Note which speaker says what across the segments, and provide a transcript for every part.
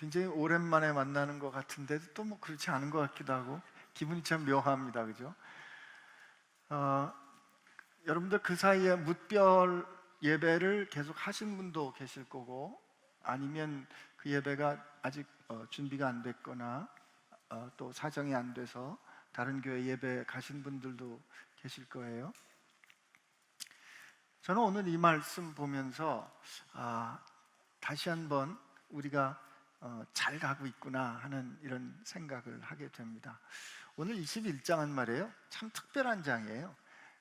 Speaker 1: 굉장히 오랜만에 만나는 것 같은데도 또 뭐 그렇지 않은 것 같기도 하고 기분이 참 묘합니다. 그죠? 어, 여러분들 그 사이에 뭇별 예배를 계속 하신 분도 계실 거고, 아니면 그 예배가 아직 준비가 안 됐거나 또 사정이 안 돼서 다른 교회 예배 가신 분들도 계실 거예요. 저는 오늘 이 말씀 보면서 다시 한번 우리가 잘 가고 있구나 하는 이런 생각을 하게 됩니다. 오늘 21장은 말이에요, 참 특별한 장이에요.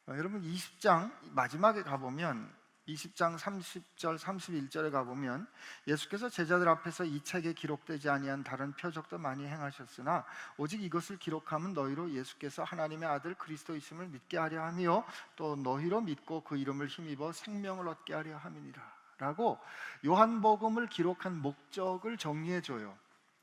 Speaker 1: 여러분 20장 마지막에 가보면 20장 30절 31절에 가보면 예수께서 제자들 앞에서 이 책에 기록되지 아니한 다른 표적도 많이 행하셨으나 오직 이것을 기록하면 너희로 예수께서 하나님의 아들 그리스도이심을 믿게 하려 함이요 또 너희로 믿고 그 이름을 힘입어 생명을 얻게 하려 함이니라 라고 요한복음을 기록한 목적을 정리해 줘요.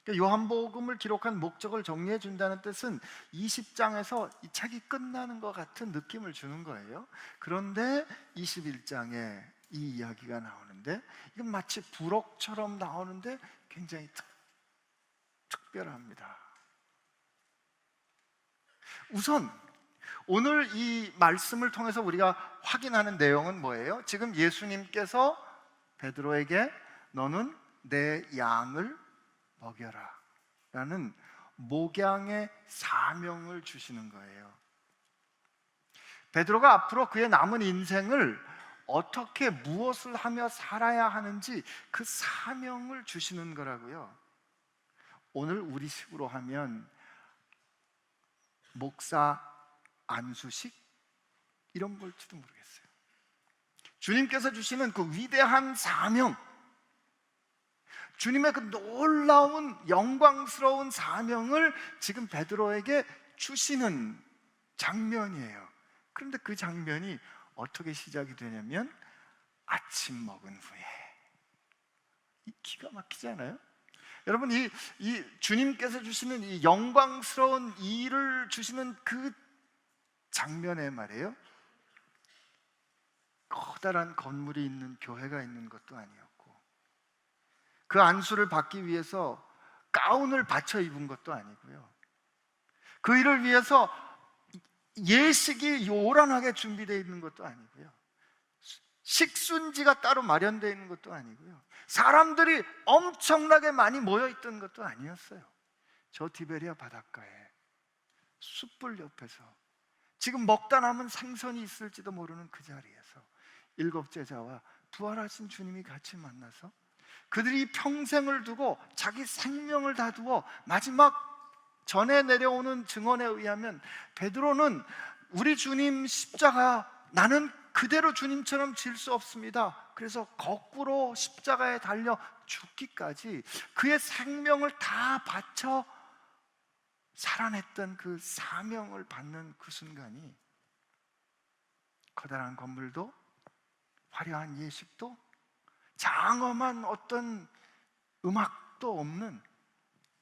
Speaker 1: 요한복음을 기록한 목적을 정리해 준다는 뜻은 20장에서 이 책이 끝나는 것 같은 느낌을 주는 거예요. 그런데 21장에 이 이야기가 나오는데 이건 마치 부록처럼 나오는데 굉장히 특별합니다. 우선 오늘 이 말씀을 통해서 우리가 확인하는 내용은 뭐예요? 지금 예수님께서 베드로에게 너는 내 양을 먹여라 라는 목양의 사명을 주시는 거예요. 베드로가 앞으로 그의 남은 인생을 어떻게 무엇을 하며 살아야 하는지 그 사명을 주시는 거라고요. 오늘 우리식으로 하면 목사 안수식 이런 걸지도 모르겠어요. 주님께서 주시는 그 위대한 사명, 주님의 그 놀라운 영광스러운 사명을 지금 베드로에게 주시는 장면이에요. 그런데 그 장면이 어떻게 시작이 되냐면 아침 먹은 후에. 이 기가 막히지 않아요? 여러분 이 주님께서 주시는 이 영광스러운 일을 주시는 그 장면에 말이에요, 커다란 건물이 있는 교회가 있는 것도 아니었고 그 안수를 받기 위해서 가운을 받쳐 입은 것도 아니고요, 그 일을 위해서 예식이 요란하게 준비되어 있는 것도 아니고요, 식순지가 따로 마련되어 있는 것도 아니고요, 사람들이 엄청나게 많이 모여 있던 것도 아니었어요. 저 디베리아 바닷가에 숯불 옆에서 지금 먹다 남은 생선이 있을지도 모르는 그 자리에서 7 제자와 부활하신 주님이 같이 만나서 그들이 평생을 두고 자기 생명을 다 두어 마지막 전에 내려오는 증언에 의하면 베드로는 우리 주님 십자가 나는 그대로 주님처럼 질 수 없습니다, 그래서 거꾸로 십자가에 달려 죽기까지 그의 생명을 다 바쳐 살아냈던 그 사명을 받는 그 순간이 커다란 건물도 화려한 예식도 장엄한 어떤 음악도 없는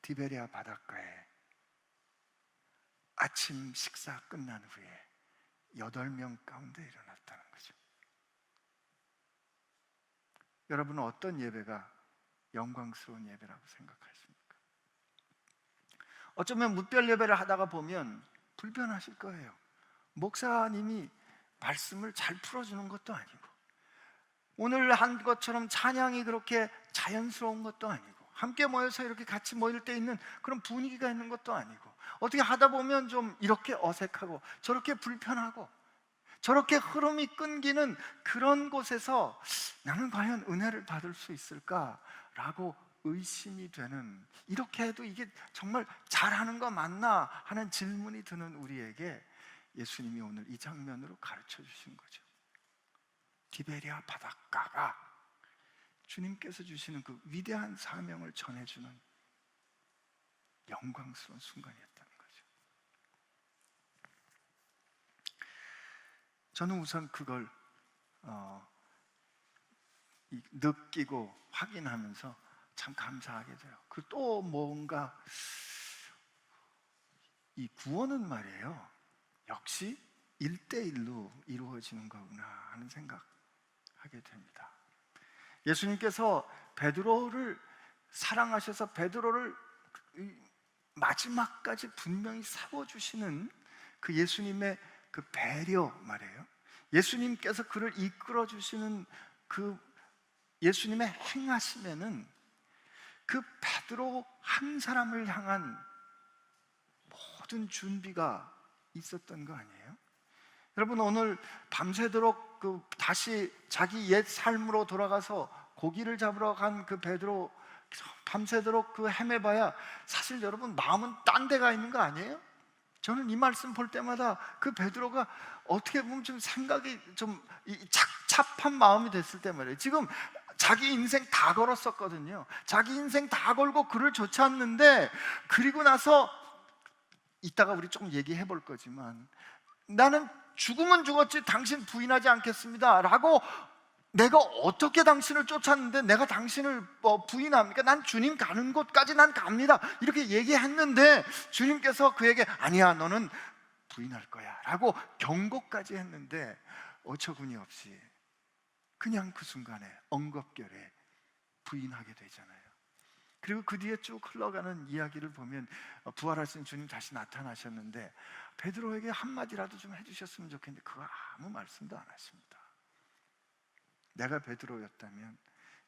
Speaker 1: 디베리아 바닷가에 아침 식사 끝난 후에 8명 가운데 일어났다는 거죠. 여러분은 어떤 예배가 영광스러운 예배라고 생각하십니까? 어쩌면 뭇별 예배를 하다가 보면 불편하실 거예요. 목사님이 말씀을 잘 풀어주는 것도 아니고 오늘 한 것처럼 찬양이 그렇게 자연스러운 것도 아니고 함께 모여서 이렇게 같이 모일 때 있는 그런 분위기가 있는 것도 아니고 어떻게 하다 보면 좀 이렇게 어색하고 저렇게 불편하고 저렇게 흐름이 끊기는 그런 곳에서 나는 과연 은혜를 받을 수 있을까라고 의심이 되는, 이렇게 해도 이게 정말 잘하는 거 맞나 하는 질문이 드는 우리에게 예수님이 오늘 이 장면으로 가르쳐 주신 거죠. 디베리아 바닷가가 주님께서 주시는 그 위대한 사명을 전해주는 영광스러운 순간이었다는 거죠. 저는 우선 그걸 느끼고 확인하면서 참 감사하게 돼요. 그 또 뭔가 이 구원은 말이에요, 역시 1대1로 이루어지는 거구나 하는 생각하게 됩니다. 예수님께서 베드로를 사랑하셔서 베드로를 마지막까지 분명히 세워주시는 그 예수님의 그 배려 말이에요. 예수님께서 그를 이끌어 주시는 그 예수님의 행하심에는 그 베드로 한 사람을 향한 모든 준비가 있었던 거 아니에요? 여러분, 오늘 밤새도록 다시 자기 옛 삶으로 돌아가서 고기를 잡으러 간 그 베드로, 밤새도록 헤매봐야 사실 여러분 마음은 딴 데가 있는 거 아니에요? 저는 이 말씀 볼 때마다 그 베드로가 어떻게 보면 좀 생각이 좀 착잡한 마음이 됐을 때 말이에요. 지금 자기 인생 다 걸었었거든요. 자기 인생 다 걸고 그를 쫓았는데, 그리고 나서 이따가 우리 조금 얘기해 볼 거지만, 나는 죽으면 죽었지 당신 부인하지 않겠습니다 라고, 내가 어떻게 당신을 쫓았는데 내가 당신을 부인합니까? 난 주님 가는 곳까지 난 갑니다 이렇게 얘기했는데, 주님께서 그에게 아니야, 너는 부인할 거야 라고 경고까지 했는데, 어처구니 없이 그냥 그 순간에 엉겁결에 부인하게 되잖아요. 그리고 그 뒤에 쭉 흘러가는 이야기를 보면 부활하신 주님 다시 나타나셨는데, 베드로에게 한마디라도 좀 해주셨으면 좋겠는데 그거 아무 말씀도 안 하십니다. 내가 베드로였다면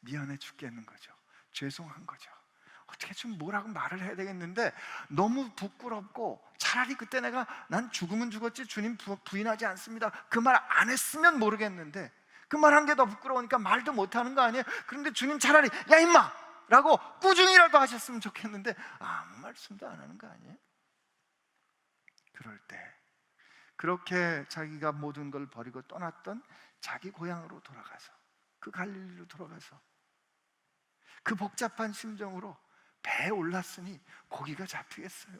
Speaker 1: 미안해 죽겠는 거죠. 죄송한 거죠. 어떻게 좀 뭐라고 말을 해야 되겠는데 너무 부끄럽고, 차라리 그때 난 죽으면 죽었지 주님 부인하지 않습니다 그 말 안 했으면 모르겠는데, 그 말 한 게 더 부끄러우니까 말도 못하는 거 아니에요? 그런데 주님 차라리 야 임마! 라고 꾸중이라도 하셨으면 좋겠는데 아무 말씀도 안 하는 거 아니에요? 그럴 때 그렇게 자기가 모든 걸 버리고 떠났던 자기 고향으로 돌아가서, 그 갈릴리로 돌아가서 그 복잡한 심정으로 배에 올랐으니 고기가 잡히겠어요?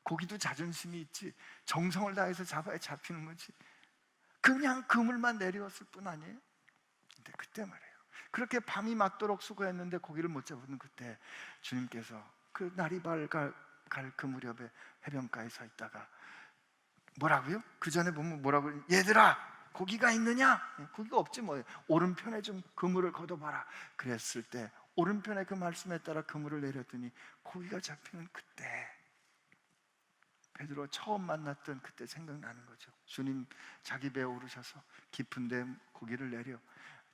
Speaker 1: 고기도 자존심이 있지, 정성을 다해서 잡아야 잡히는 거지. 그냥 그물만 내려왔을 뿐 아니에요? 근데 그때 말이에요, 그렇게 밤이 맞도록 수고했는데 고기를 못 잡은 그때 주님께서 그 날이 밝갈 그 무렵에 해변가에 서 있다가 뭐라고요? 그 전에 보면 뭐라고, 얘들아 고기가 있느냐? 고기가 없지 뭐, 오른편에 좀 그물을 걷어봐라 그랬을 때, 오른편에 그 말씀에 따라 그물을 내렸더니 고기가 잡히는 그때, 베드로 처음 만났던 그때 생각나는 거죠. 주님 자기 배에 오르셔서 깊은 데 고기를 내려,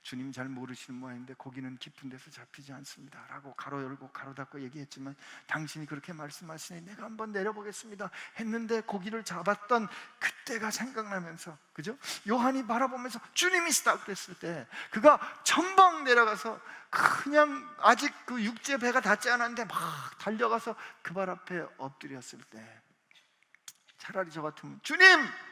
Speaker 1: 주님 잘 모르시는 모양인데 고기는 깊은 데서 잡히지 않습니다 라고 가로 열고 가로 닫고 얘기했지만, 당신이 그렇게 말씀하시니 내가 한번 내려보겠습니다 했는데 고기를 잡았던 그때가 생각나면서, 그죠? 요한이 바라보면서 주님이시다 그랬을 때 그가 첨벙 내려가서 그냥 아직 그 육지에 배가 닿지 않았는데 막 달려가서 그 발 앞에 엎드렸을 때, 차라리 저 같으면 주님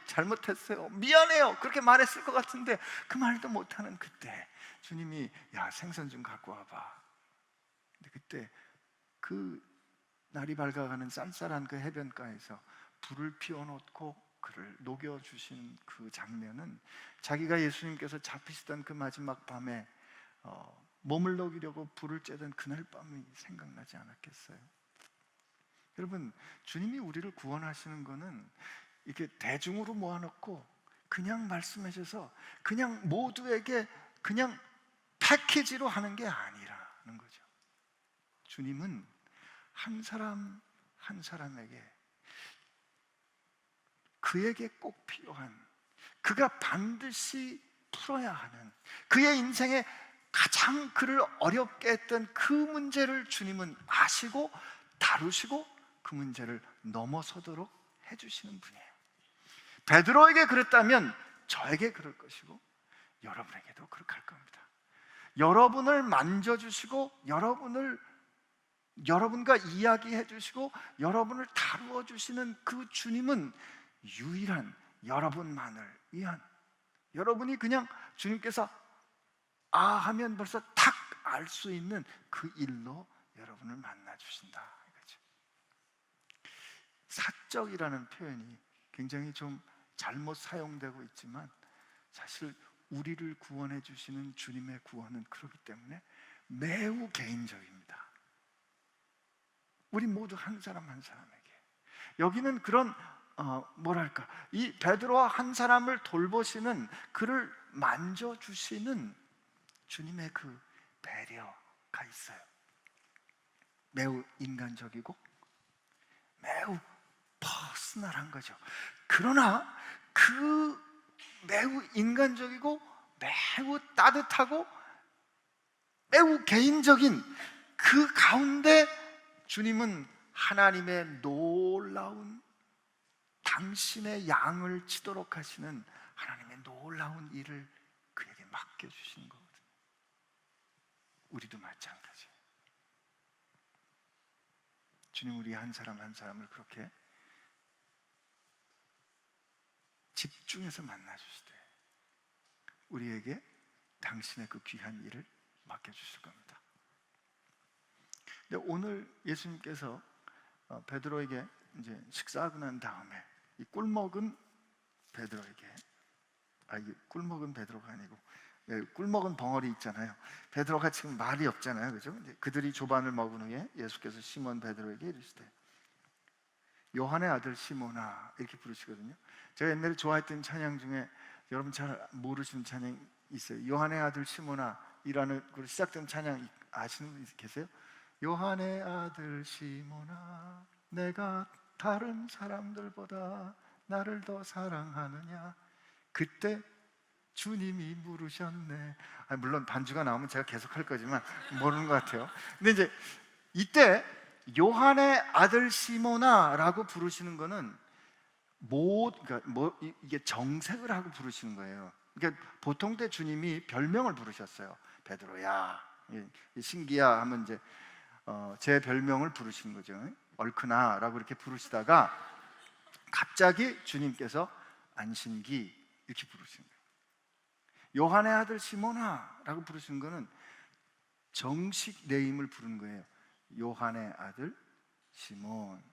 Speaker 1: 잘못했어요, 미안해요 그렇게 말했을 것 같은데 그 말도 못하는 그때 주님이 야 생선 좀 갖고 와봐. 근데 그때 그 날이 밝아가는 쌀쌀한 그 해변가에서 불을 피워놓고 그를 녹여주시는 그 장면은, 자기가 예수님께서 잡히시던 그 마지막 밤에 몸을 녹이려고 불을 쬐던 그날 밤이 생각나지 않았겠어요? 여러분, 주님이 우리를 구원하시는 거는 이렇게 대중으로 모아놓고 그냥 말씀하셔서 그냥 모두에게 그냥 패키지로 하는 게 아니라는 거죠. 주님은 한 사람 한 사람에게 그에게 꼭 필요한, 그가 반드시 풀어야 하는, 그의 인생에 가장 그를 어렵게 했던 그 문제를 주님은 아시고 다루시고 그 문제를 넘어서도록 해주시는 분이에요. 베드로에게 그랬다면 저에게 그럴 것이고 여러분에게도 그렇게 할 겁니다. 여러분을 만져주시고 여러분과 이야기해 주시고 여러분을 다루어 주시는 그 주님은 유일한 여러분만을 위한, 여러분이 그냥 주님께서 아 하면 벌써 탁 알 수 있는 그 일로 여러분을 만나 주신다. 사적이라는 표현이 굉장히 좀 잘못 사용되고 있지만, 사실 우리를 구원해 주시는 주님의 구원은 그렇기 때문에 매우 개인적입니다. 우리 모두 한 사람 한 사람에게. 여기는 그런 뭐랄까, 이 베드로와 한 사람을 돌보시는, 그를 만져주시는 주님의 그 배려, 있어요. 매우 인간적이고 매우 퍼스널한 거죠. 그러나 그 매우 인간적이고 매우 따뜻하고 매우 개인적인 그 가운데 주님은 하나님의 놀라운, 당신의 양을 치도록 하시는 하나님의 놀라운 일을 그에게 맡겨주시는 거거든요. 우리도 마찬가지예요. 주님 우리 한 사람 한 사람을 그렇게 집중해서 만나주시되 우리에게 당신의 그 귀한 일을 맡겨주실 겁니다. 근데 오늘 예수님께서 베드로에게 이제 식사하고 난 다음에 이 꿀먹은 베드로에게, 이게 꿀먹은 베드로가 아니고 꿀먹은 벙어리 있잖아요. 베드로가 지금 말이 없잖아요, 그죠? 그들이 조반을 먹은 후에 예수께서 시몬 베드로에게 이르시되 요한의 아들 시몬아, 이렇게 부르시거든요. 제가 옛날에 좋아했던 찬양 중에 여러분 잘 모르시는 찬양이 있어요. 요한의 아들 시몬아 이라는 그 시작된 찬양 아시는 분 계세요? 요한의 아들 시몬아, 내가 다른 사람들보다 나를 더 사랑하느냐? 그때 주님이 물으셨네. 물론 반주가 나오면 제가 계속 할 거지만 모르는 것 같아요. 근데 이제 이때 요한의 아들 시몬아라고 부르시는 거는 이게 정색을 하고 부르시는 거예요. 그러니까 보통 때 주님이 별명을 부르셨어요. 베드로야, 신기야 하면 이제 제 별명을 부르시는 거죠. 얼큰아라고 이렇게 부르시다가 갑자기 주님께서 안신기 이렇게 부르시는 거예요. 요한의 아들 시몬아라고 부르시는 거는 정식 네임을 부르는 거예요. 요한의 아들 시몬.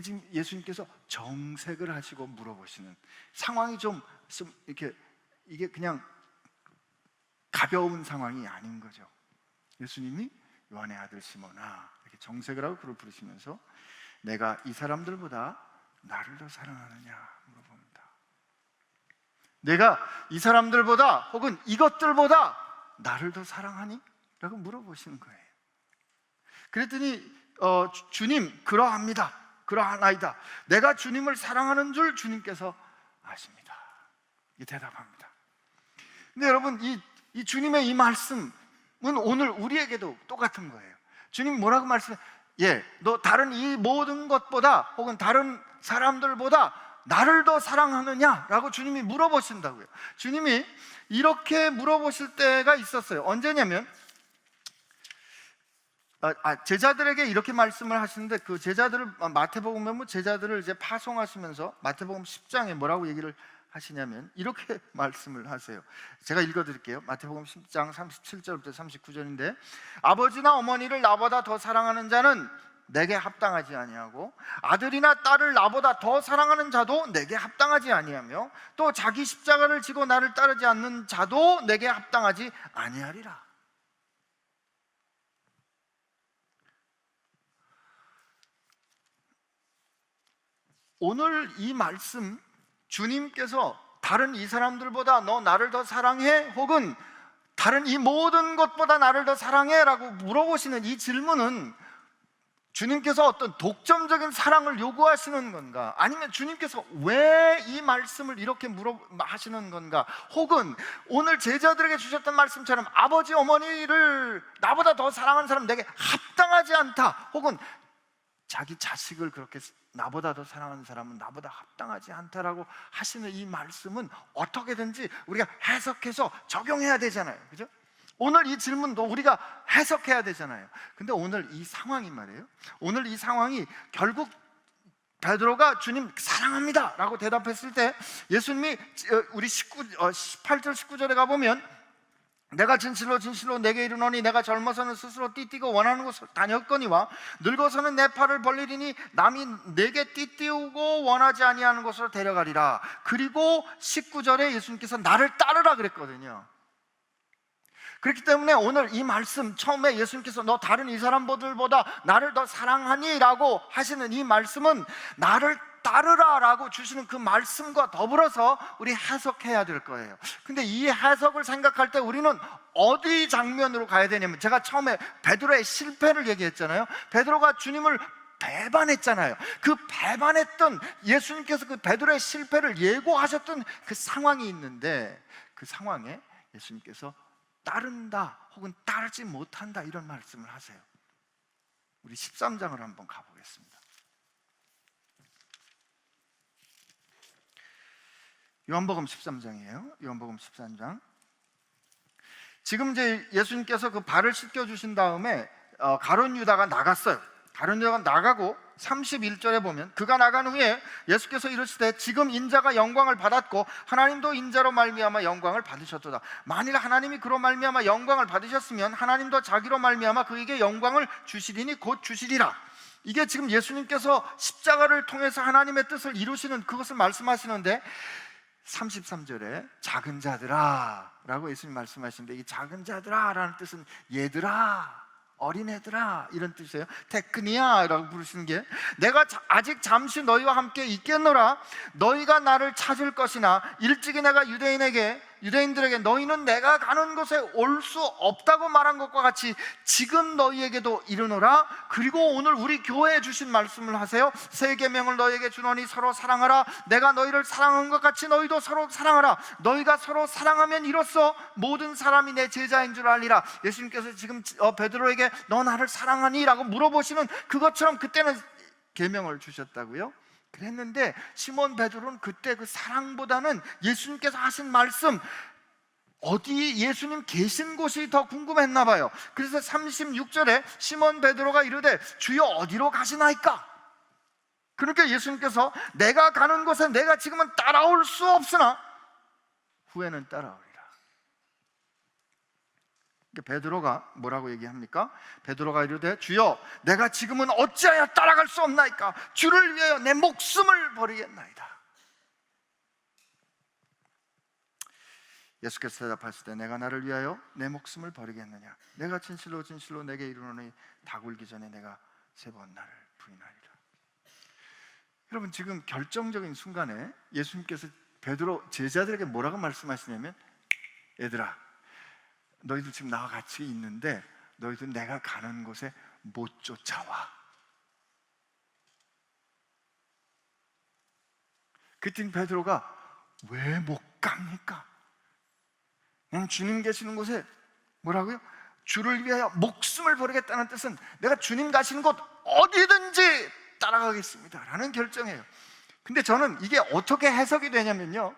Speaker 1: 지금 예수님께서 정색을 하시고 물어보시는 상황이 좀 이렇게 이게 그냥 가벼운 상황이 아닌 거죠. 예수님이 요한의 아들 시몬아 이렇게 정색을 하고 그를 부르시면서 내가 이 사람들보다 나를 더 사랑하느냐 물어봅니다. 내가 이 사람들보다 혹은 이것들보다 나를 더 사랑하니? 라고 물어보시는 거예요. 그랬더니 주님 그러합니다. 그러하나이다. 내가 주님을 사랑하는 줄 주님께서 아십니다. 이 대답합니다. 근데 여러분 이 주님의 이 말씀은 오늘 우리에게도 똑같은 거예요. 주님 뭐라고 말씀해? 너 다른 이 모든 것보다 혹은 다른 사람들보다 나를 더 사랑하느냐? 라고 주님이 물어보신다고요. 주님이 이렇게 물어보실 때가 있었어요. 언제냐면 제자들에게 이렇게 말씀을 하시는데 그 제자들을 마태복음 보면 제자들을 이제 파송하시면서 마태복음 10장에 뭐라고 얘기를 하시냐면 이렇게 말씀을 하세요. 제가 읽어드릴게요. 마태복음 10장 37절부터 39절인데 아버지나 어머니를 나보다 더 사랑하는 자는 내게 합당하지 아니하고 아들이나 딸을 나보다 더 사랑하는 자도 내게 합당하지 아니하며 또 자기 십자가를 지고 나를 따르지 않는 자도 내게 합당하지 아니하리라. 오늘 이 말씀 주님께서 다른 이 사람들보다 너 나를 더 사랑해? 혹은 다른 이 모든 것보다 나를 더 사랑해? 라고 물어보시는 이 질문은 주님께서 어떤 독점적인 사랑을 요구하시는 건가? 아니면 주님께서 왜 이 말씀을 이렇게 하시는 건가? 혹은 오늘 제자들에게 주셨던 말씀처럼 아버지 어머니를 나보다 더 사랑하는 사람 내게 합당하지 않다. 혹은 자기 자식을 그렇게 나보다 더 사랑하는 사람은 나보다 합당하지 않다라고 하시는 이 말씀은 어떻게든지 우리가 해석해서 적용해야 되잖아요. 그죠? 오늘 이 질문도 우리가 해석해야 되잖아요. 근데 오늘 이 상황이 말이에요. 오늘 이 상황이 결국 베드로가 주님 사랑합니다 라고 대답했을 때 예수님이 우리 18절 19절에 가보면 내가 진실로 진실로 내게 이르노니 내가 젊어서는 스스로 띠띠고 원하는 곳을 다녔거니와 늙어서는 내 팔을 벌리리니 남이 내게 띠띠우고 원하지 아니하는 곳으로 데려가리라. 그리고 19절에 예수님께서 나를 따르라 그랬거든요. 그렇기 때문에 오늘 이 말씀, 처음에 예수님께서 너 다른 이 사람들보다 나를 더 사랑하니? 라고 하시는 이 말씀은 나를 따르라 라고 주시는 그 말씀과 더불어서 우리 해석해야 될 거예요. 근데 이 해석을 생각할 때 우리는 어디 장면으로 가야 되냐면, 제가 처음에 베드로의 실패를 얘기했잖아요. 베드로가 주님을 배반했잖아요. 그 배반했던, 예수님께서 그 베드로의 실패를 예고하셨던 그 상황이 있는데, 그 상황에 예수님께서 따른다 혹은 따르지 못한다 이런 말씀을 하세요. 우리 13장을 한번 가보겠습니다. 요한복음 13장이에요. 요한복음 13장. 지금 이제 예수님께서 그 발을 씻겨 주신 다음에 가룟 유다가 나갔어요. 가룟 유다가 나가고 31절에 보면, 그가 나간 후에 예수께서 이르시되 지금 인자가 영광을 받았고 하나님도 인자로 말미암아 영광을 받으셨도다. 만일 하나님이 그로 말미암아 영광을 받으셨으면 하나님도 자기로 말미암아 그에게 영광을 주시리니 곧 주시리라. 이게 지금 예수님께서 십자가를 통해서 하나님의 뜻을 이루시는 그것을 말씀하시는데, 33절에 작은 자들아 라고 예수님 말씀하시는데, 이 작은 자들아 라는 뜻은 얘들아, 어린애들아 이런 뜻이에요. 테크니아 라고 부르시는 게, 내가 아직 잠시 너희와 함께 있겠노라. 너희가 나를 찾을 것이나 일찍이 내가 유대인들에게 너희는 내가 가는 곳에 올 수 없다고 말한 것과 같이 지금 너희에게도 이르노라. 그리고 오늘 우리 교회에 주신 말씀을 하세요. 새 계명을 너희에게 주노니 서로 사랑하라. 내가 너희를 사랑한 것 같이 너희도 서로 사랑하라. 너희가 서로 사랑하면 이로써 모든 사람이 내 제자인 줄 알리라. 예수님께서 지금 베드로에게 너 나를 사랑하니? 라고 물어보시는 그것처럼 그때는 계명을 주셨다고요. 그랬는데 시몬 베드로는 그때 그 사랑보다는 예수님께서 하신 말씀, 어디 예수님 계신 곳이 더 궁금했나 봐요. 그래서 36절에 시몬 베드로가 이르되 주여 어디로 가시나이까? 그러니까 예수님께서 내가 가는 곳에 내가 지금은 따라올 수 없으나 후에는 따라오리라. 베드로가 뭐라고 얘기합니까? 베드로가 이르되 주여 내가 지금은 어찌하여 따라갈 수 없나이까? 주를 위하여 내 목숨을 버리겠나이다. 예수께서 대답하실 때 내가 나를 위하여 내 목숨을 버리겠느냐? 내가 진실로 진실로 내게 이르노니 닭 울기 전에 내가 3번 나를 부인하리라. 여러분, 지금 결정적인 순간에 예수님께서 베드로 제자들에게 뭐라고 말씀하시냐면, 얘들아 너희들 지금 나와 같이 있는데 너희들 내가 가는 곳에 못 쫓아와. 그랬더니 베드로가 왜 못 갑니까? 그냥 주님 계시는 곳에 뭐라고요? 주를 위하여 목숨을 버리겠다는 뜻은 내가 주님 가시는 곳 어디든지 따라가겠습니다 라는 결정이에요. 근데 저는 이게 어떻게 해석이 되냐면요,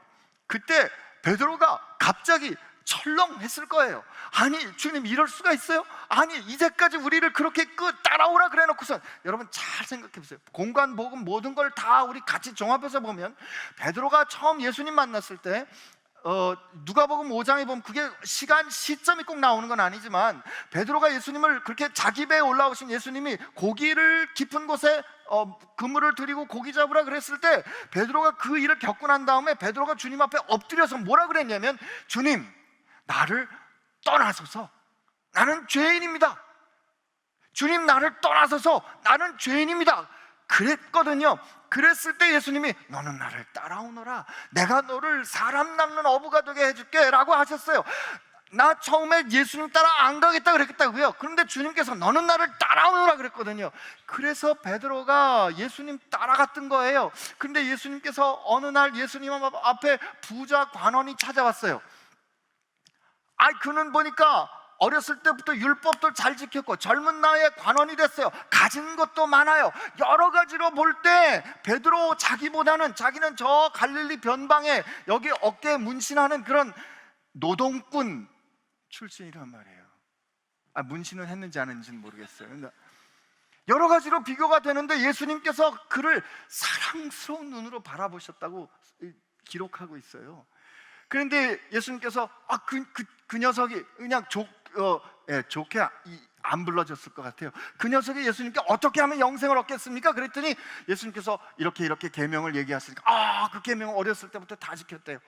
Speaker 1: 그때 베드로가 갑자기 철렁했을 거예요. 아니 주님 이럴 수가 있어요? 아니 이제까지 우리를 그렇게 따라오라 그래 놓고서, 여러분 잘 생각해 보세요. 공간 복음 모든 걸 다 우리 같이 종합해서 보면 베드로가 처음 예수님 만났을 때 누가복음 5장에 보면 그게 시점이 꼭 나오는 건 아니지만, 베드로가 예수님을 그렇게 자기 배에 올라오신 예수님이 고기를 깊은 곳에 그물을 들이고 고기 잡으라 그랬을 때, 베드로가 그 일을 겪고 난 다음에 베드로가 주님 앞에 엎드려서 뭐라 그랬냐면, 주님 나를 떠나소서, 나는 죄인입니다. 주님 나를 떠나소서, 나는 죄인입니다. 그랬거든요. 그랬을 때 예수님이 너는 나를 따라오너라, 내가 너를 사람 낚는 어부가 되게 해줄게 라고 하셨어요. 나 처음에 예수님 따라 안 가겠다 그랬다고요. 그런데 주님께서 너는 나를 따라오너라 그랬거든요. 그래서 베드로가 예수님 따라갔던 거예요. 그런데 예수님께서 어느 날 예수님 앞에 부자 관원이 찾아왔어요. 그는 보니까 어렸을 때부터 율법도 잘 지켰고 젊은 나이에 관원이 됐어요. 가진 것도 많아요. 여러 가지로 볼 때 베드로 자기는 저 갈릴리 변방에 여기 어깨에 문신하는 그런 노동꾼 출신이란 말이에요. 문신은 했는지 안 했는지는 모르겠어요. 그러니까 여러 가지로 비교가 되는데 예수님께서 그를 사랑스러운 눈으로 바라보셨다고 기록하고 있어요. 그런데 예수님께서 그 녀석이 그냥 좋게 안 불러줬을 것 같아요. 그 녀석이 예수님께 어떻게 하면 영생을 얻겠습니까? 그랬더니 예수님께서 이렇게 계명을 얘기하시니까 그 계명을 어렸을 때부터 다 지켰대요.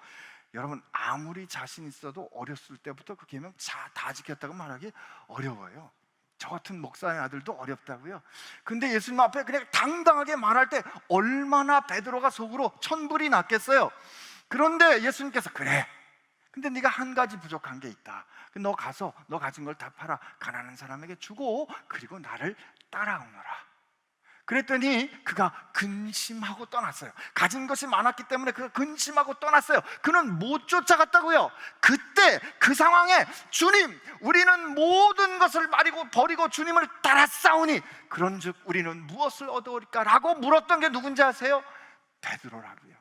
Speaker 1: 여러분, 아무리 자신 있어도 어렸을 때부터 그 계명 다 지켰다고 말하기 어려워요. 저 같은 목사의 아들도 어렵다고요. 근데 예수님 앞에 그냥 당당하게 말할 때 얼마나 베드로가 속으로 천불이 났겠어요. 그런데 예수님께서 그래, 근데 네가 한 가지 부족한 게 있다. 너 가서 너 가진 걸 다 팔아 가난한 사람에게 주고 그리고 나를 따라오너라. 그랬더니 그가 근심하고 떠났어요. 가진 것이 많았기 때문에 그가 근심하고 떠났어요. 그는 못 쫓아갔다고요. 그때 그 상황에 주님, 우리는 모든 것을 버리고 주님을 따라싸우니 그런즉 우리는 무엇을 얻어올까? 라고 물었던 게 누군지 아세요? 베드로라고요.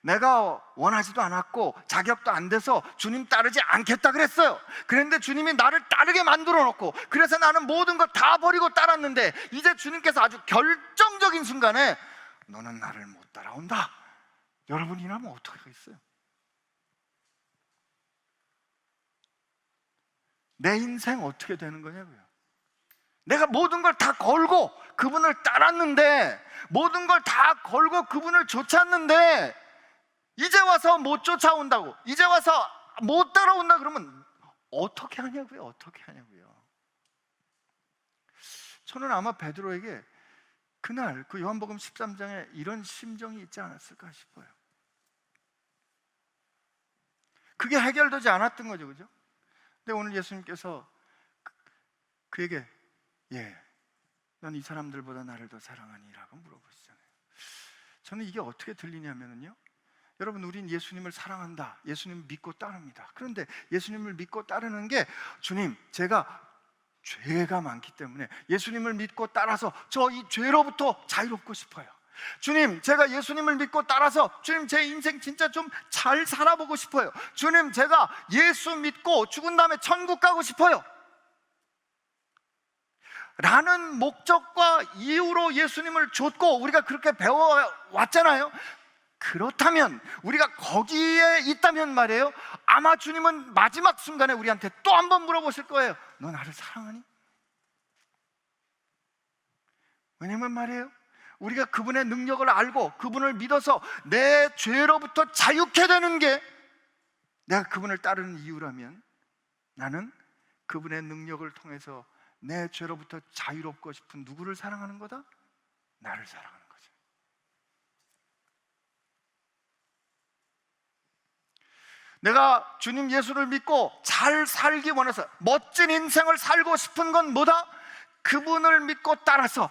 Speaker 1: 내가 원하지도 않았고 자격도 안 돼서 주님 따르지 않겠다 그랬어요. 그런데 주님이 나를 따르게 만들어 놓고, 그래서 나는 모든 걸 다 버리고 따랐는데 이제 주님께서 아주 결정적인 순간에 너는 나를 못 따라온다. 여러분이라면 어떻게 하겠어요? 내 인생 어떻게 되는 거냐고요. 내가 모든 걸 다 걸고 그분을 따랐는데, 모든 걸 다 걸고 그분을 쫓았는데 이제 와서 못 쫓아온다고, 이제 와서 못 따라온다 그러면 어떻게 하냐고요? 어떻게 하냐고요? 저는 아마 베드로에게 그날 그 요한복음 13장에 이런 심정이 있지 않았을까 싶어요. 그게 해결되지 않았던 거죠, 그죠? 근데 오늘 예수님께서 그에게 넌 이 사람들보다 나를 더 사랑하니? 라고 물어보시잖아요. 저는 이게 어떻게 들리냐면요, 여러분, 우린 예수님을 사랑한다, 예수님을 믿고 따릅니다. 그런데 예수님을 믿고 따르는 게, 주님, 제가 죄가 많기 때문에 예수님을 믿고 따라서 저 이 죄로부터 자유롭고 싶어요. 주님, 제가 예수님을 믿고 따라서 주님, 제 인생 진짜 좀 잘 살아보고 싶어요. 주님, 제가 예수 믿고 죽은 다음에 천국 가고 싶어요 라는 목적과 이유로 예수님을 좇고 우리가 그렇게 배워왔잖아요. 그렇다면, 우리가 거기에 있다면 말이에요, 아마 주님은 마지막 순간에 우리한테 또 한 번 물어보실 거예요. 너 나를 사랑하니? 왜냐면 말이에요, 우리가 그분의 능력을 알고 그분을 믿어서 내 죄로부터 자유케 되는 게 내가 그분을 따르는 이유라면, 나는 그분의 능력을 통해서 내 죄로부터 자유롭고 싶은 누구를 사랑하는 거다? 나를 사랑하는 거죠. 내가 주님 예수를 믿고 잘 살기 원해서 멋진 인생을 살고 싶은 건 뭐다? 그분을 믿고 따라서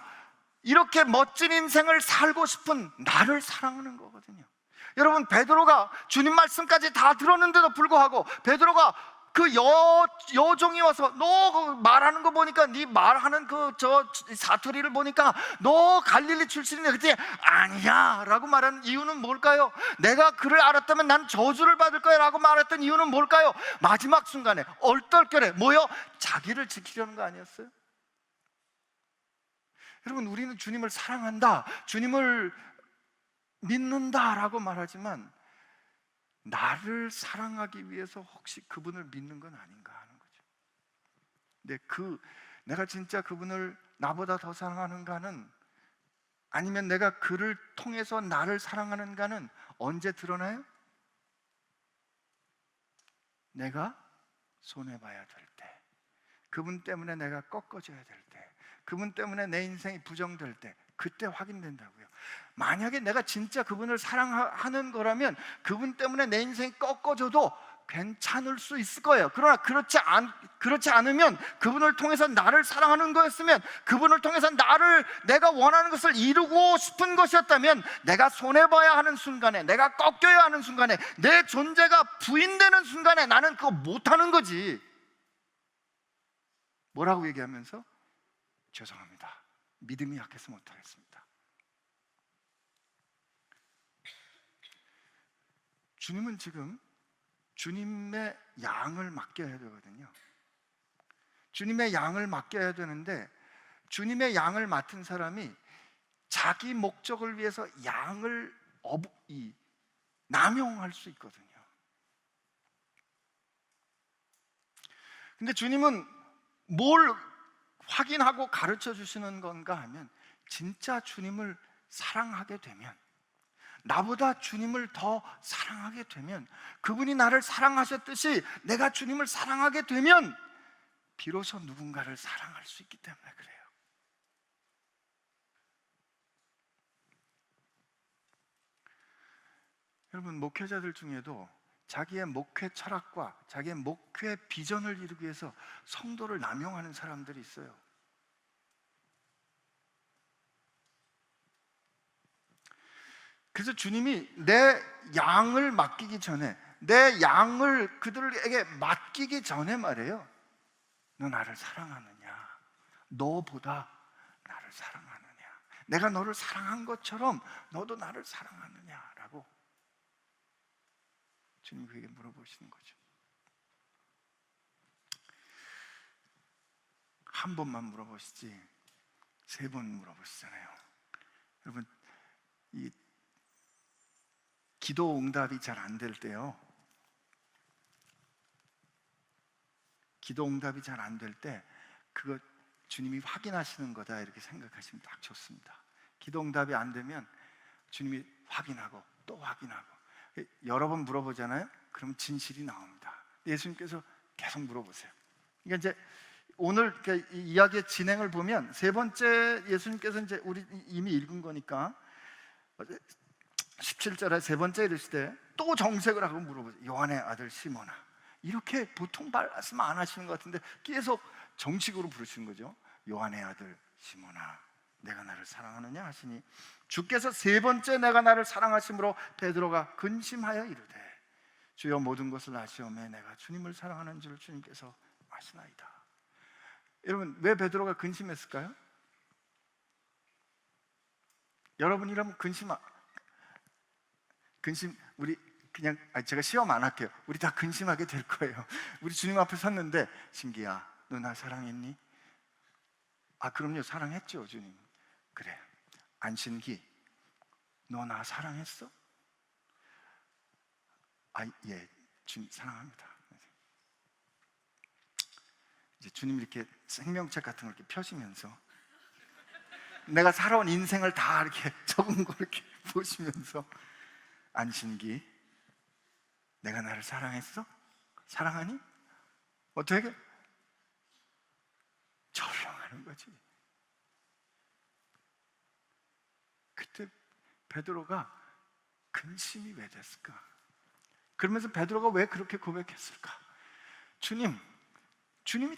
Speaker 1: 이렇게 멋진 인생을 살고 싶은 나를 사랑하는 거거든요. 여러분, 베드로가 주님 말씀까지 다 들었는데도 불구하고 베드로가 그 여종이 와서 너 말하는 거 보니까, 네 말하는 저 사투리를 보니까 너 갈릴리 출신이네. 그때 아니야 라고 말하는 이유는 뭘까요? 내가 그를 알았다면 난 저주를 받을 거야 라고 말했던 이유는 뭘까요? 마지막 순간에 얼떨결에 뭐요? 자기를 지키려는 거 아니었어요? 여러분, 우리는 주님을 사랑한다, 주님을 믿는다 라고 말하지만 나를 사랑하기 위해서 혹시 그분을 믿는 건 아닌가 하는 거죠. 근데 내가 진짜 그분을 나보다 더 사랑하는가는, 아니면 내가 그를 통해서 나를 사랑하는가는 언제 드러나요? 내가 손해봐야 될 때, 그분 때문에 내가 꺾어져야 될 때, 그분 때문에 내 인생이 부정될 때, 그때 확인된다고요. 만약에 내가 진짜 그분을 사랑하는 거라면 그분 때문에 내 인생이 꺾어져도 괜찮을 수 있을 거예요. 그러나 그렇지 않으면, 그분을 통해서 나를 사랑하는 거였으면, 그분을 통해서 내가 원하는 것을 이루고 싶은 것이었다면, 내가 손해봐야 하는 순간에, 내가 꺾여야 하는 순간에, 내 존재가 부인되는 순간에 나는 그거 못하는 거지. 뭐라고 얘기하면서? 죄송합니다, 믿음이 약해서 못하겠습니다. 주님은 지금 주님의 양을 맡겨야 되거든요. 주님의 양을 맡겨야 되는데, 주님의 양을 맡은 사람이 자기 목적을 위해서 양을 남용할 수 있거든요. 근데 주님은 뭘 확인하고 가르쳐 주시는 건가 하면, 진짜 주님을 사랑하게 되면, 나보다 주님을 더 사랑하게 되면, 그분이 나를 사랑하셨듯이 내가 주님을 사랑하게 되면 비로소 누군가를 사랑할 수 있기 때문에 그래요. 여러분, 목회자들 중에도 자기의 목회 철학과 자기의 목회 비전을 이루기 위해서 성도를 남용하는 사람들이 있어요. 그래서 주님이 내 양을 맡기기 전에, 내 양을 그들에게 맡기기 전에 말이에요, 너 나를 사랑하느냐, 너보다 나를 사랑하느냐, 내가 너를 사랑한 것처럼 너도 나를 사랑하느냐라고 주님 그에게 물어보시는 거죠. 한 번만 물어보시지 3번 물어보시잖아요. 여러분, 이 기도 응답이 잘 안 될 때요, 기도 응답이 잘 안 될 때 그거 주님이 확인하시는 거다 이렇게 생각하시면 딱 좋습니다. 기도 응답이 안 되면 주님이 확인하고 또 확인하고 여러 번 물어보잖아요. 그럼 진실이 나옵니다. 예수님께서 계속 물어보세요. 그러니까 이제 오늘 이 이야기의 진행을 보면 3번째, 예수님께서 이제 우리 이미 읽은 거니까 17절에 3번째 이르시되 또 정색을 하고 물어보세요. 요한의 아들 시몬아. 이렇게 보통 말씀 안 하시는 것 같은데 계속 정식으로 부르시는 거죠. 요한의 아들 시몬아, 내가 나를 사랑하느냐 하시니 주께서 3번째 내가 나를 사랑하심으로 베드로가 근심하여 이르되 주여 모든 것을 아시오매 내가 주님을 사랑하는 줄 주님께서 아시나이다. 여러분, 왜 베드로가 근심했을까요? 여러분이라면 근심 우리 그냥 제가 시험 안 할게요. 우리 다 근심하게 될 거예요. 우리 주님 앞에 섰는데 신기야, 너 나 사랑했니? 아, 그럼요, 사랑했죠 주님. 그래. 안신기, 너 나 사랑했어? 아, 예, 주님 사랑합니다. 이제 주님 이렇게 생명책 같은 걸 이렇게 펴시면서 내가 살아온 인생을 다 이렇게 적은 걸 이렇게 보시면서 안신기, 내가 나를 사랑했어? 사랑하니? 어떻게? 조용하는 거지. 그때 베드로가 근심이 왜 됐을까? 그러면서 베드로가 왜 그렇게 고백했을까? 주님이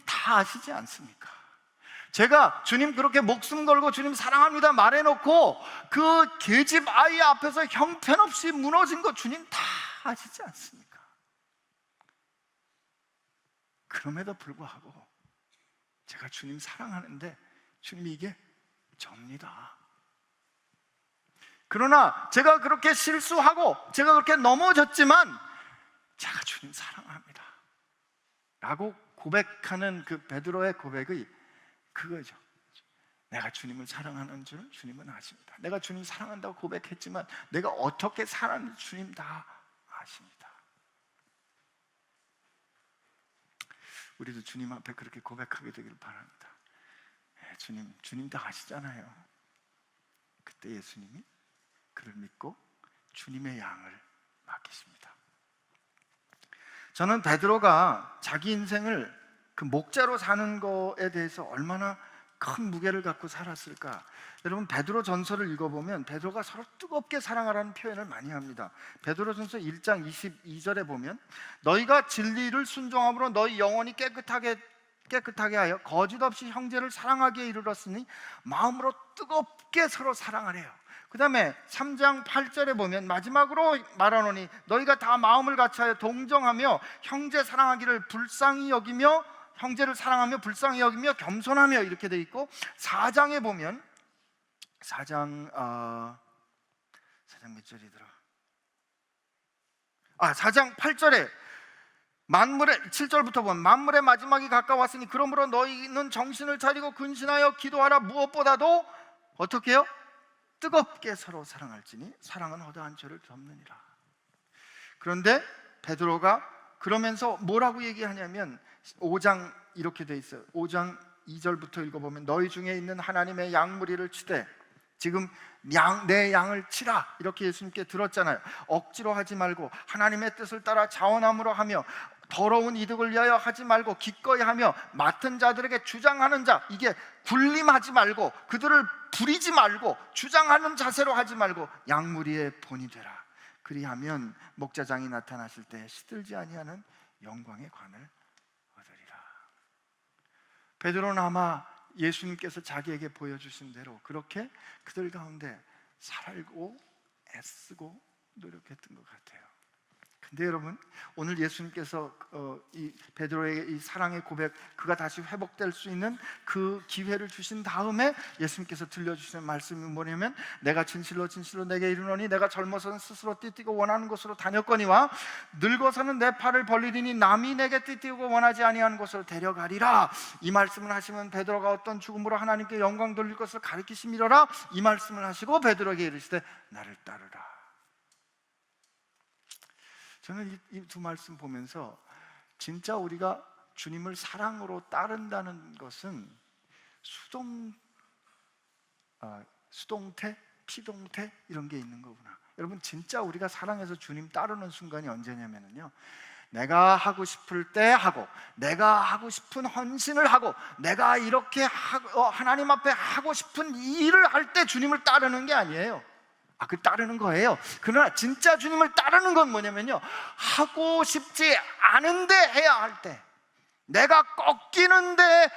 Speaker 1: 다 아시지 않습니까? 제가 주님 그렇게 목숨 걸고 주님 사랑합니다 말해놓고 그 계집 아이 앞에서 형편없이 무너진 거 주님 다 아시지 않습니까? 그럼에도 불구하고 제가 주님 사랑하는데 주님이 이게 접니다. 그러나 제가 그렇게 실수하고 제가 그렇게 넘어졌지만 제가 주님 사랑합니다 라고 고백하는 그 베드로의 고백이 그거죠. 내가 주님을 사랑하는 줄 주님은 아십니다. 내가 주님 사랑한다고 고백했지만 내가 어떻게 살았는지 주님 다 아십니다. 우리도 주님 앞에 그렇게 고백하게 되기를 바랍니다. 주님 다 아시잖아요. 그때 예수님이 그를 믿고 주님의 양을 맡기십니다. 저는 베드로가 자기 인생을 그 목자로 사는 거에 대해서 얼마나 큰 무게를 갖고 살았을까. 여러분, 베드로 전서를 읽어보면 베드로가 서로 뜨겁게 사랑하라는 표현을 많이 합니다. 베드로 전서 1장 22절에 보면 너희가 진리를 순종함으로 너희 영혼이 깨끗하게 하여 거짓 없이 형제를 사랑하기에 이르렀으니 마음으로 뜨겁게 서로 사랑하래요. 그 다음에 3장 8절에 보면 마지막으로 말하노니 너희가 다 마음을 같이하여 동정하며 형제를 사랑하며 불쌍히 여기며 겸손하며 이렇게 돼 있고, 4장에 보면 4장 몇 절이더라? 4장 8절에 7절부터 보면 만물의 마지막이 가까웠으니 그러므로 너희는 정신을 차리고 근신하여 기도하라. 무엇보다도 어떻게 해요? 뜨겁게 서로 사랑할지니 사랑은 허다한 죄를 덮느니라. 그런데 베드로가 그러면서 뭐라고 얘기하냐면 5장 이렇게 돼 있어요. 5장 2절부터 읽어보면 너희 중에 있는 하나님의 양무리를 치되 지금 내 양을 치라 이렇게 예수님께 들었잖아요. 억지로 하지 말고 하나님의 뜻을 따라 자원함으로 하며 더러운 이득을 위하여 하지 말고 기꺼이 하며 맡은 자들에게 주장하는 자, 이게 군림하지 말고 그들을 부리지 말고 주장하는 자세로 하지 말고 양무리의 본이 되라. 그리하면 목자장이 나타나실 때 시들지 아니하는 영광의 관을 얻으리라. 베드로는 아마 예수님께서 자기에게 보여주신 대로 그렇게 그들 가운데 살고 애쓰고 노력했던 것 같아요. 근데 여러분, 오늘 예수님께서 이 베드로의 이 사랑의 고백, 그가 다시 회복될 수 있는 그 기회를 주신 다음에 예수님께서 들려주시는 말씀이 뭐냐면, 내가 진실로 진실로 내게 이르노니 내가 젊어서는 스스로 띠띠고 원하는 곳으로 다녔거니와 늙어서는 내 팔을 벌리리니 남이 내게 띠띠고 원하지 아니하는 곳으로 데려가리라. 이 말씀을 하시면 베드로가 어떤 죽음으로 하나님께 영광 돌릴 것을 가르치심이로라. 이 말씀을 하시고 베드로에게 이르시되 나를 따르라. 저는 이 두 말씀 보면서 진짜 우리가 주님을 사랑으로 따른다는 것은 수동태, 피동태 이런 게 있는 거구나. 여러분, 진짜 우리가 사랑해서 주님 따르는 순간이 언제냐면요, 내가 하고 싶을 때 하고, 내가 하고 싶은 헌신을 하고, 내가 이렇게 하나님 앞에 하고 싶은 일을 할 때 주님을 따르는 게 아니에요. 그 따르는 거예요. 그러나 진짜 주님을 따르는 건 뭐냐면요, 하고 싶지 않은데 해야 할 때, 내가 꺾이는데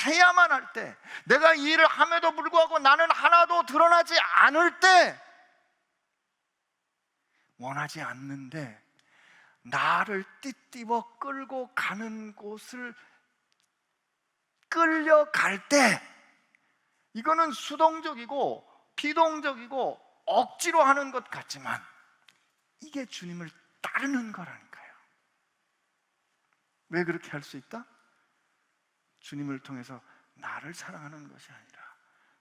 Speaker 1: 해야만 할 때, 내가 이 일을 함에도 불구하고 나는 하나도 드러나지 않을 때, 원하지 않는데 나를 띠띠워 끌고 가는 곳을 끌려갈 때, 이거는 수동적이고 비동적이고 억지로 하는 것 같지만 이게 주님을 따르는 거라니까요. 왜 그렇게 할 수 있다? 주님을 통해서 나를 사랑하는 것이 아니라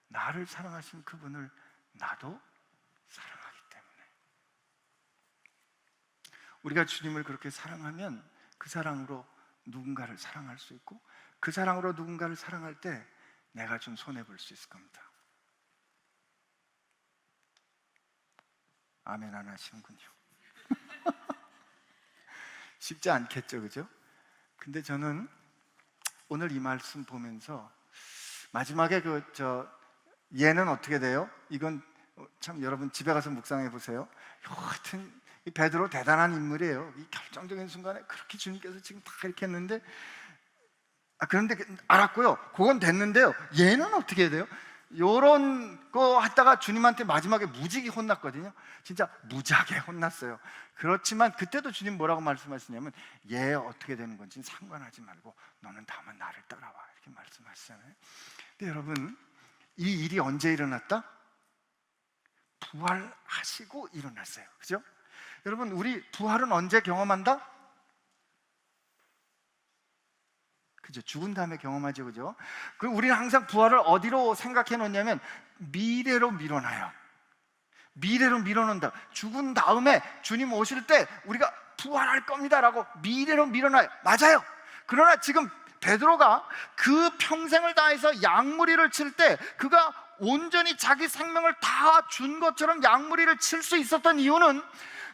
Speaker 1: 나를 사랑하신 그분을 나도 사랑하기 때문에. 우리가 주님을 그렇게 사랑하면 그 사랑으로 누군가를 사랑할 수 있고, 그 사랑으로 누군가를 사랑할 때 내가 좀 손해볼 수 있을 겁니다. 아멘 안 하시는군요. 쉽지 않겠죠, 그죠? 근데 저는 오늘 이 말씀 보면서 마지막에 얘는 어떻게 돼요? 이건 참 여러분 집에 가서 묵상해 보세요. 하여튼 이 베드로 대단한 인물이에요. 이 결정적인 순간에 그렇게 주님께서 지금 다 이렇게 했는데, 그런데 알았고요. 그건 됐는데요. 얘는 어떻게 해야 돼요? 요런 거 하다가 주님한테 마지막에 무지개 혼났거든요. 진짜 무지하게 혼났어요. 그렇지만 그때도 주님 뭐라고 말씀하시냐면, 얘 어떻게 되는 건지 상관하지 말고 너는 다만 나를 따라와, 이렇게 말씀하시잖아요. 근데 여러분, 이 일이 언제 일어났다? 부활하시고 일어났어요. 그죠? 여러분, 우리 부활은 언제 경험한다? 그죠? 죽은 다음에 경험하죠, 그죠? 그리고 우리는 항상 부활을 어디로 생각해 놓냐면 미래로 밀어놔요. 미래로 밀어놓는다. 죽은 다음에 주님 오실 때 우리가 부활할 겁니다라고 미래로 밀어놔요. 맞아요. 그러나 지금 베드로가 그 평생을 다해서 양무리를 칠 때 그가 온전히 자기 생명을 다 준 것처럼 양무리를 칠 수 있었던 이유는,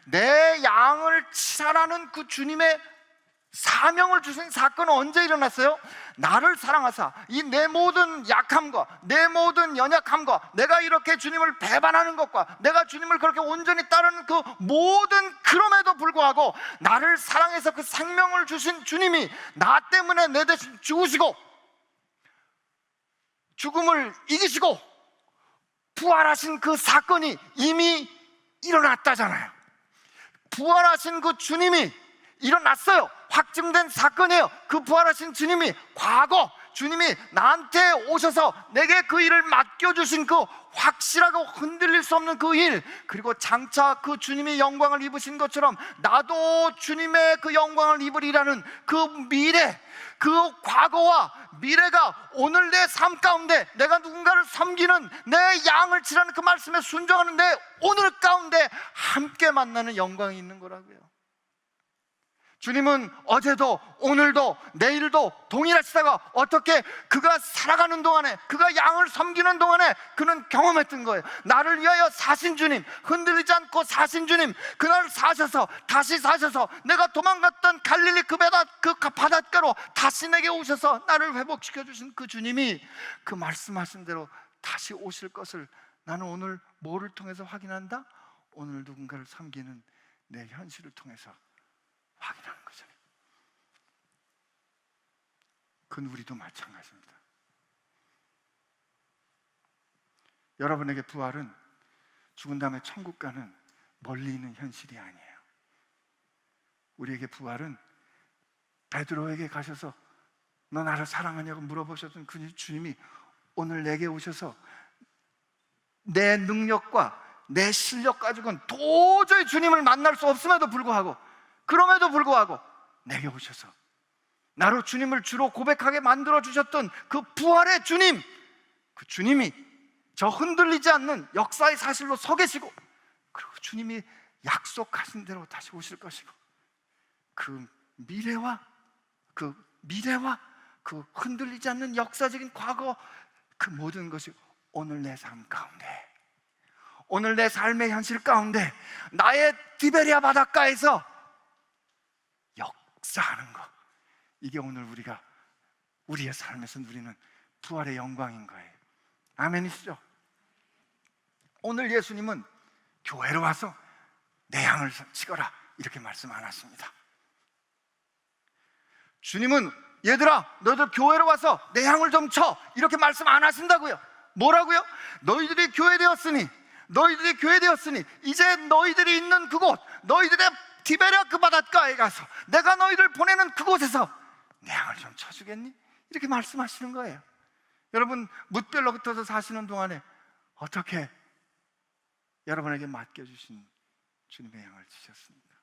Speaker 1: 내 양을 치라라는 그 주님의 사명을 주신 사건은 언제 일어났어요? 나를 사랑하사 이 내 모든 약함과 내 모든 연약함과 내가 이렇게 주님을 배반하는 것과 내가 주님을 그렇게 온전히 따르는 그 모든, 그럼에도 불구하고 나를 사랑해서 그 생명을 주신 주님이 나 때문에 내 대신 죽으시고 죽음을 이기시고 부활하신 그 사건이 이미 일어났다잖아요. 부활하신 그 주님이 일어났어요. 확증된 사건이에요. 그 부활하신 주님이 과거, 주님이 나한테 오셔서 내게 그 일을 맡겨주신 그 확실하고 흔들릴 수 없는 그 일, 그리고 장차 그 주님이 영광을 입으신 것처럼 나도 주님의 그 영광을 입으리라는 그 미래, 그 과거와 미래가 오늘 내 삶 가운데 내가 누군가를 섬기는, 내 양을 치라는 그 말씀에 순종하는 내 오늘 가운데 함께 만나는 영광이 있는 거라고요. 주님은 어제도 오늘도 내일도 동일하시다가 어떻게 그가 살아가는 동안에, 그가 양을 섬기는 동안에 그는 경험했던 거예요. 나를 위하여 사신 주님, 흔들리지 않고 사신 주님, 그날 사셔서 다시 사셔서 내가 도망갔던 갈릴리 그 바닷가로 다시 내게 오셔서 나를 회복시켜 주신 그 주님이 그 말씀하신 대로 다시 오실 것을 나는 오늘 뭐를 통해서 확인한다? 오늘 누군가를 섬기는 내 현실을 통해서 확인하는 거잖아요. 그건 우리도 마찬가지입니다. 여러분에게 부활은 죽은 다음에 천국 가는 멀리 있는 현실이 아니에요. 우리에게 부활은 베드로에게 가셔서 너 나를 사랑하냐고 물어보셨던 그 주님이 오늘 내게 오셔서 내 능력과 내 실력 가지고는 도저히 주님을 만날 수 없음에도 불구하고, 그럼에도 불구하고 내게 오셔서 나로 주님을 주로 고백하게 만들어 주셨던 그 부활의 주님, 그 주님이 저 흔들리지 않는 역사의 사실로 서 계시고, 그리고 주님이 약속하신 대로 다시 오실 것이고, 그 미래와 그 흔들리지 않는 역사적인 과거, 그 모든 것이 오늘 내 삶 가운데, 오늘 내 삶의 현실 가운데, 나의 디베리아 바닷가에서 역사하는 것, 이게 오늘 우리의 삶에서 누리는 부활의 영광인 거예요. 아멘이시죠? 오늘 예수님은 교회로 와서 내 양을 치거라 이렇게 말씀 안 하십니다. 주님은 얘들아 너희들 교회로 와서 내 양을 좀 쳐 이렇게 말씀 안 하신다고요. 뭐라고요? 너희들이 교회되었으니 이제 너희들이 있는 그곳, 너희들의 디베랴 그 바닷가에 가서 내가 너희들 보내는 그곳에서 내 양을 좀 쳐주겠니? 이렇게 말씀하시는 거예요. 여러분 뭇별로 흩어서 사시는 동안에 어떻게 여러분에게 맡겨주신 주님의 양을 치셨습니까?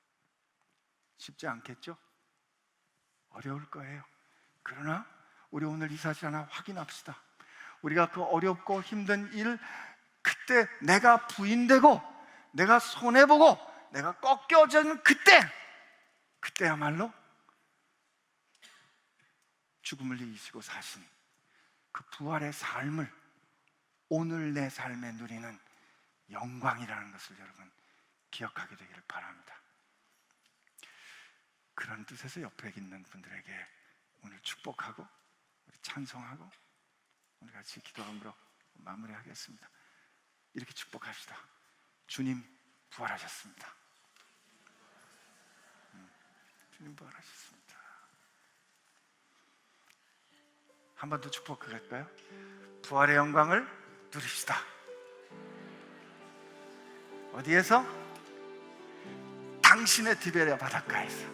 Speaker 1: 쉽지 않겠죠? 어려울 거예요. 그러나 우리 오늘 이 사실 하나 확인합시다. 우리가 그 어렵고 힘든 일, 그때 내가 부인되고 내가 손해보고 내가 꺾여진 그때야말로 죽음을 이기시고 사신 그 부활의 삶을 오늘 내 삶에 누리는 영광이라는 것을 여러분 기억하게 되기를 바랍니다. 그런 뜻에서 옆에 있는 분들에게 오늘 축복하고 우리 찬송하고 우리 같이 기도함으로 마무리하겠습니다. 이렇게 축복합시다. 주님 부활하셨습니다. 주님 부활하셨습니다. 한 번 더 축복할까요? 부활의 영광을 누립시다. 어디에서? 당신의 디베랴 바닷가에서.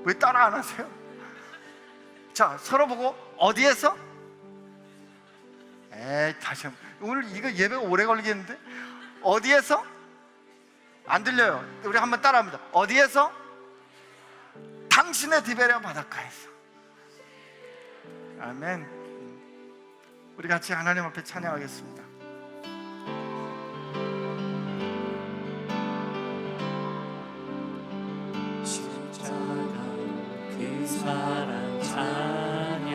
Speaker 1: 왜 따라 안 하세요? 자, 서로 보고 어디에서? 다시 한번. 오늘 이거 예배가 오래 걸리겠는데? 어디에서? 안 들려요. 우리 한번 따라합니다. 어디에서? 당신의 디베랴 바닷가에서. 아멘. 우리 같이 하나님 앞에 찬양하겠습니다.
Speaker 2: 십자가 그 사랑 찬양하리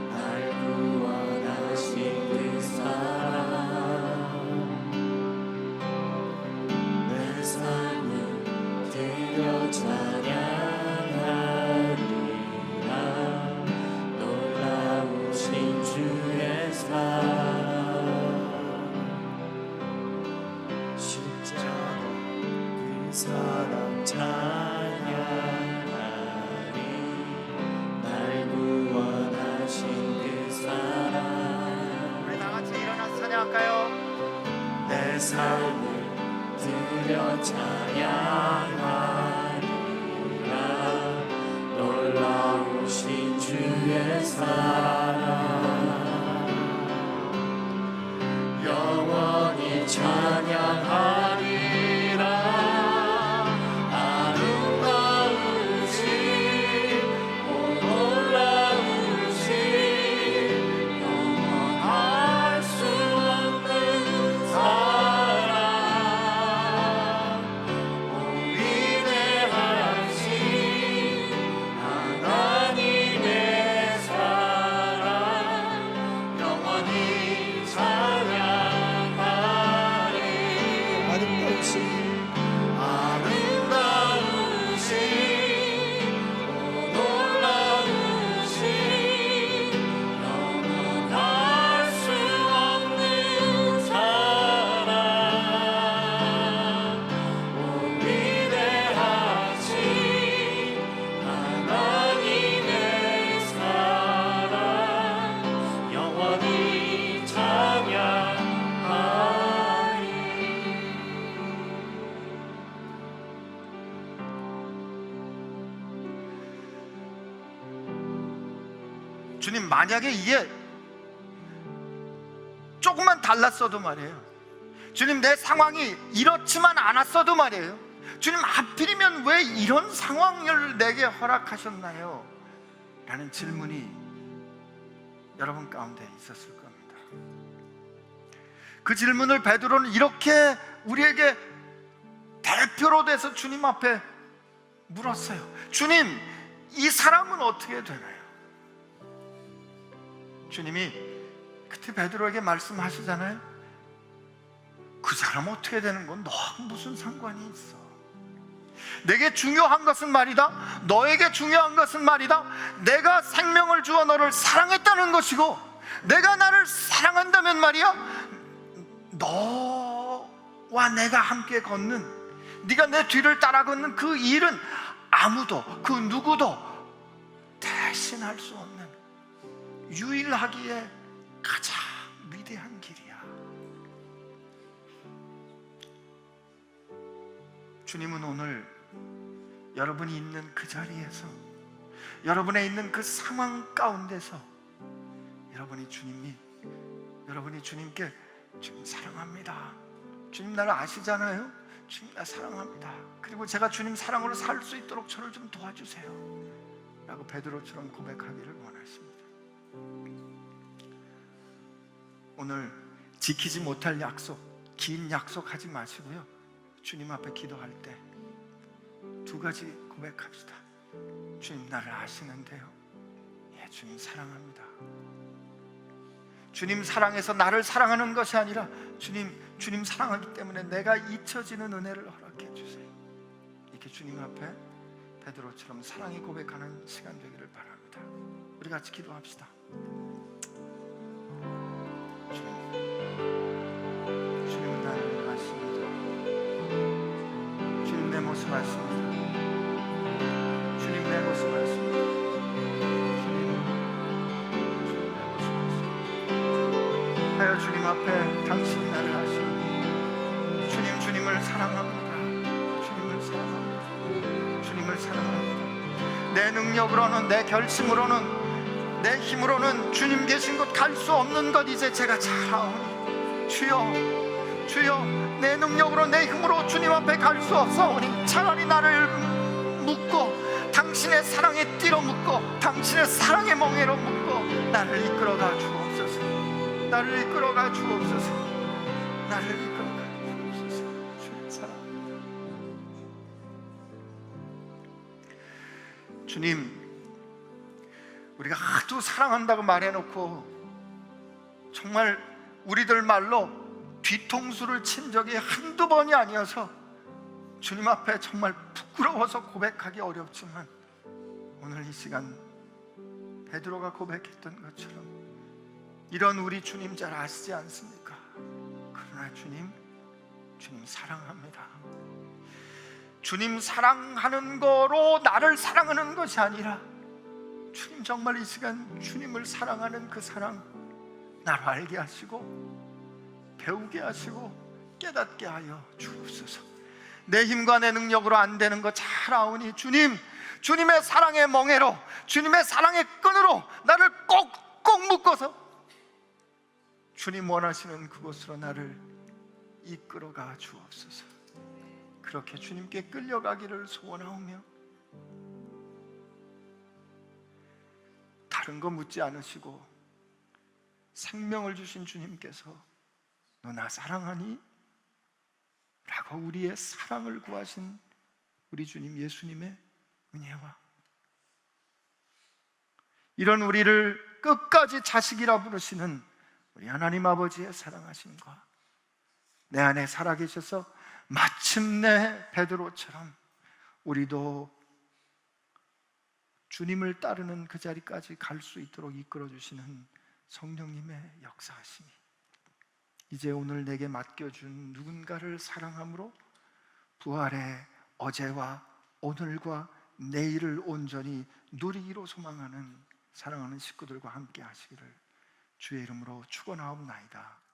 Speaker 2: 날 구원하신 그 사랑 내 삶을 드려 찬양하리라 놀라우신 주의 사랑 십자가 그 사랑 찬양하리 날 구원하신 그 사랑
Speaker 1: 우리 다 같이 일어나서 찬양할까요?
Speaker 2: 내 삶을 드려 찬양하리라 놀라우신 주의 사랑 영원히 찬양하리라 아름다우신 오 놀라우신 영원할 수 없는 사랑 오
Speaker 1: 만약에 이게 조금만 달랐어도 말이에요, 주님 내 상황이 이렇지만 않았어도 말이에요, 주님 하필이면 왜 이런 상황을 내게 허락하셨나요? 라는 질문이 여러분 가운데 있었을 겁니다. 그 질문을 베드로는 이렇게 우리에게 대표로 돼서 주님 앞에 물었어요. 주님, 이 사람은 어떻게 되나요? 주님이 그때 베드로에게 말씀하시잖아요. 그 사람 어떻게 되는 건 너하고 무슨 상관이 있어? 내게 중요한 것은 말이다, 너에게 중요한 것은 말이다, 내가 생명을 주어 너를 사랑했다는 것이고, 내가 나를 사랑한다면 말이야, 너와 내가 함께 걷는, 네가 내 뒤를 따라 걷는 그 일은 아무도, 그 누구도 대신할 수 없는 유일하기에 가장 위대한 길이야. 주님은 오늘 여러분이 있는 그 자리에서, 여러분의 있는 그 상황 가운데서 여러분이 주님께 주님 사랑합니다, 주님 나를 아시잖아요, 주님 나 사랑합니다, 그리고 제가 주님 사랑으로 살 수 있도록 저를 좀 도와주세요 라고 베드로처럼 고백하기를 원하십니다. 오늘 지키지 못할 약속, 긴 약속하지 마시고요, 주님 앞에 기도할 때 두 가지 고백합시다. 주님 나를 아시는데요, 예, 주님 사랑합니다. 주님 사랑해서 나를 사랑하는 것이 아니라 주님 사랑하기 때문에 내가 잊혀지는 은혜를 허락해 주세요. 이렇게 주님 앞에 베드로처럼 사랑이 고백하는 시간 되기를 바랍니다. 우리 같이 기도합시다. 주님은 나를 아십니다. 주님 내 모습 아십니다. 주님 내 모습 아십니다. 주님 내 모습 아십니다. 하여 주님 앞에 당신이 나를 아십니다. 주님을 사랑합니다. 주님을 사랑합니다. 주님을 사랑합니다. 내 능력으로는, 내 결심으로는, 내 힘으로는 주님 계신 곳 갈 수 없는 것 이제 제가 잘 아오니, 주여 내 능력으로, 내 힘으로 주님 앞에 갈 수 없사오니 차라리 나를 묶고 당신의 사랑에 띠로 묶고 당신의 사랑의 멍에로 묶고 나를 이끌어가 주옵소서. 나를 이끌어가 주옵소서. 나를 이끌어가 주옵소서. 주님 사랑합니다. 주님, 우리가 하도 사랑한다고 말해놓고 정말 우리들 말로 뒤통수를 친 적이 한두 번이 아니어서 주님 앞에 정말 부끄러워서 고백하기 어렵지만, 오늘 이 시간 베드로가 고백했던 것처럼 이런 우리 주님 잘 아시지 않습니까? 그러나 주님 사랑합니다. 주님 사랑하는 거로 나를 사랑하는 것이 아니라, 주님 정말 이 시간 주님을 사랑하는 그 사랑 나를 알게 하시고 배우게 하시고 깨닫게 하여 주옵소서. 내 힘과 내 능력으로 안 되는 거 잘 아오니 주님의 사랑의 멍에로, 주님의 사랑의 끈으로 나를 꼭꼭 묶어서 주님 원하시는 그곳으로 나를 이끌어가 주옵소서. 그렇게 주님께 끌려가기를 소원하오며, 다른 거 묻지 않으시고 생명을 주신 주님께서 너 나 사랑하니? 라고 우리의 사랑을 구하신 우리 주님 예수님의 은혜와 이런 우리를 끝까지 자식이라 부르시는 우리 하나님 아버지의 사랑하심과 내 안에 살아계셔서 마침내 베드로처럼 우리도 주님을 따르는 그 자리까지 갈 수 있도록 이끌어주시는 성령님의 역사하심이 이제 오늘 내게 맡겨준 누군가를 사랑함으로 부활의 어제와 오늘과 내일을 온전히 누리기로 소망하는 사랑하는 식구들과 함께 하시기를 주의 이름으로 축원하옵나이다.